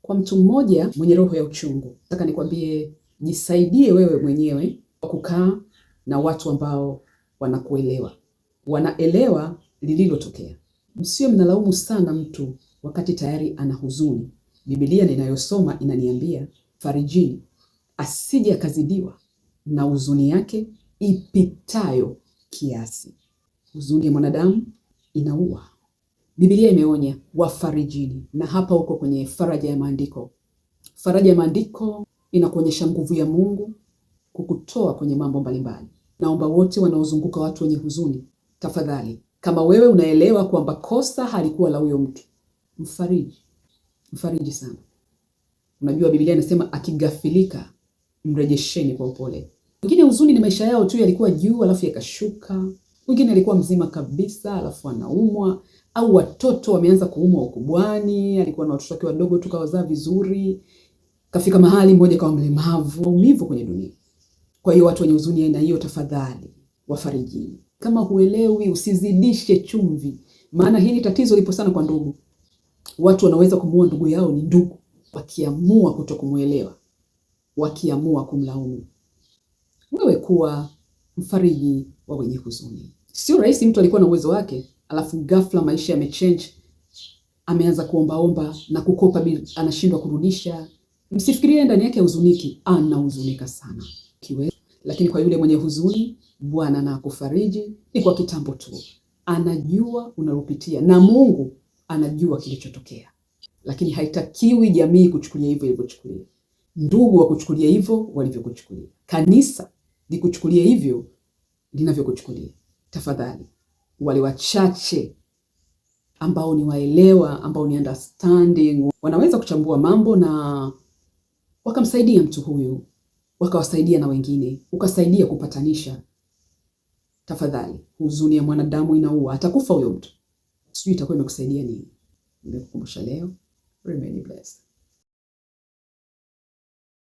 Kwa mtu mmoja mwenye roho ya uchungu, nataka nikwambie, jisaidie wewe mwenyewe kwa kukaa na watu ambao wanakuelewa, wanaelewa lililotokea. Msio mnalaumu sana mtu wakati tayari ana huzuni. Biblia ninayosoma inaniambia, farijini asije akazidiwa na huzuni yake ipitayo kiasi. Huzuni ya mwanadamu inaua. Biblia imeonya wafarijini, na hapa uko kwenye faraja ya maandiko. Faraja ya maandiko inakuonyesha nguvu ya Mungu kukutoa kwenye mambo mbalimbali. Naomba wote wanaozunguka watu wenye huzuni, tafadhali, kama wewe unaelewa kwamba kosa halikuwa la huyo mtu, mfariji sana. Unajua Biblia inasema akigafilika mrejesheni kwa upole. Wengine huzuni ni maisha yao tu yalikuwa juu alafu yakashuka. Wengine alikuwa mzima kabisa alafu anaumwa, au watoto wameanza kuumwa ukubwani, alikuwa na watoto wake wadogo tu kawazaa vizuri, kafika mahali mmoja kawa mlemavu, maumivu kwenye dunia. Kwa hiyo watu wenye huzuni aina hiyo, tafadhali wafarijini. Kama huelewi, usizidishe chumvi, maana hili tatizo lipo sana kwa ndugu. Watu wanaweza kumuua ndugu yao ni ndugu, wakiamua kutokumuelewa, wakiamua kumlaumu. Wewe kuwa mfariji wa wenye huzuni. Sio rahisi, mtu alikuwa na uwezo wake, alafu ghafla maisha yamechange, ameanza kuombaomba na kukopa anashindwa kurudisha. Msifikirie ndani yake huzuniki, anahuzunika sana. Lakini kwa yule mwenye huzuni, Bwana na akufariji, ni kwa kitambo tu. Anajua unalopitia na Mungu anajua kilichotokea. Lakini haitakiwi jamii kuchukulia hivyo ilivyochukulia. Ndugu wa kuchukulia hivyo walivyokuchukulia. Kanisa likuchukulia hivyo linavyokuchukulia. Tafadhali, wale wachache ambao ni waelewa, ambao ni understanding, wanaweza kuchambua mambo na wakamsaidia mtu huyu, wakawasaidia na wengine, ukasaidia kupatanisha. Tafadhali, huzuni ya mwanadamu inaua. Atakufa huyo mtu, sijui itakuwa imekusaidia nini. Nimekukumbusha leo. Remain blessed.